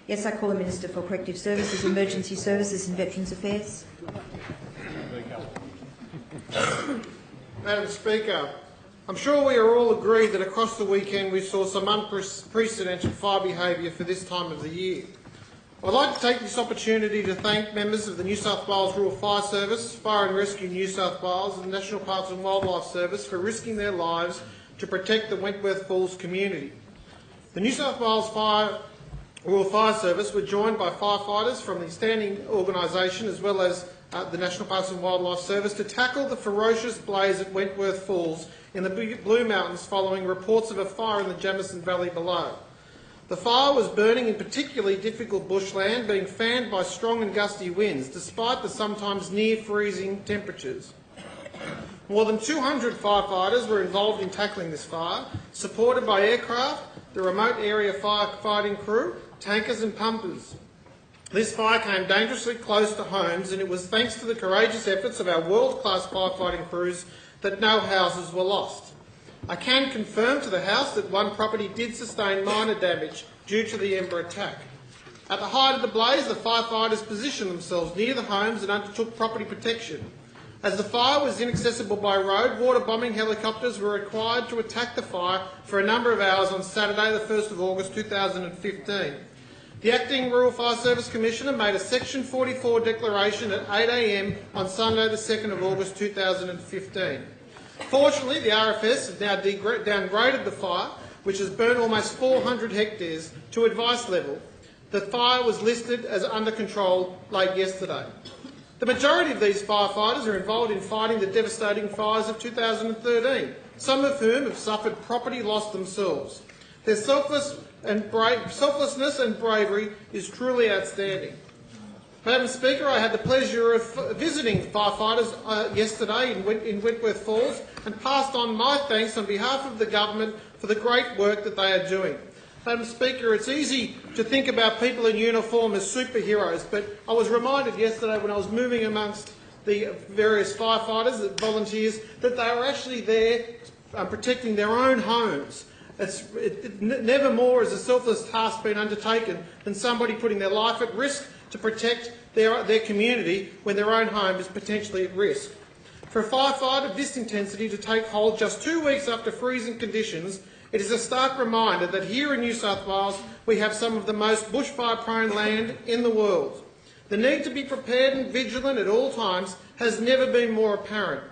Yes, I call the Minister for Corrective Services, Emergency Services and Veterans Affairs. Madam Speaker, I'm sure we are all agreed that across the weekend we saw some unprecedented fire behaviour for this time of the year. I'd like to take this opportunity to thank members of the New South Wales Rural Fire Service, Fire and Rescue New South Wales and the National Parks and Wildlife Service for risking their lives to protect the Wentworth Falls community. The New South Wales Rural Fire Service were joined by firefighters from the standing organisation as well as the National Parks and Wildlife Service to tackle the ferocious blaze at Wentworth Falls in the Blue Mountains following reports of a fire in the Jamison Valley below. The fire was burning in particularly difficult bushland, being fanned by strong and gusty winds, despite the sometimes near-freezing temperatures. More than 200 firefighters were involved in tackling this fire, supported by aircraft, the remote area firefighting crew, tankers and pumpers. This fire came dangerously close to homes, and it was thanks to the courageous efforts of our world-class firefighting crews that no houses were lost. I can confirm to the House that one property did sustain minor damage due to the ember attack. At the height of the blaze, the firefighters positioned themselves near the homes and undertook property protection. As the fire was inaccessible by road, water bombing helicopters were required to attack the fire for a number of hours on Saturday, the 1st of August 2015. The Acting Rural Fire Service Commissioner made a Section 44 declaration at 8 a.m. on Sunday, the 2nd of August 2015. Fortunately, the RFS has now downgraded the fire, which has burned almost 400 hectares, to advice level. The fire was listed as under control late yesterday. The majority of these firefighters are involved in fighting the devastating fires of 2013, some of whom have suffered property loss themselves. Their selflessness and bravery is truly outstanding. Madam Speaker, I had the pleasure of visiting firefighters yesterday in Wentworth Falls and passed on my thanks on behalf of the government for the great work that they are doing. Madam Speaker, it's easy to think about people in uniform as superheroes, but I was reminded yesterday when I was moving amongst the various firefighters, the volunteers, that they were actually there protecting their own homes. Never more has a selfless task been undertaken than somebody putting their life at risk to protect their community when their own home is potentially at risk. For a firefight of this intensity to take hold just 2 weeks after freezing conditions, it is a stark reminder that here in New South Wales we have some of the most bushfire-prone land in the world. The need to be prepared and vigilant at all times has never been more apparent.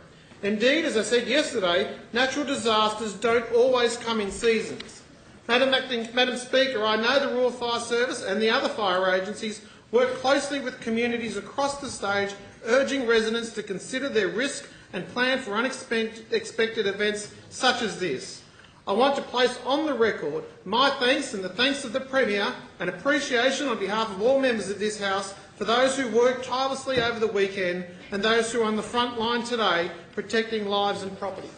Indeed, as I said yesterday, natural disasters don't always come in seasons. Madam Speaker, I know the Rural Fire Service and the other fire agencies work closely with communities across the stage, urging residents to consider their risk and plan for unexpected events such as this. I want to place on the record my thanks and the thanks of the Premier and appreciation on behalf of all members of this House for those who worked tirelessly over the weekend and those who are on the front line today protecting lives and property.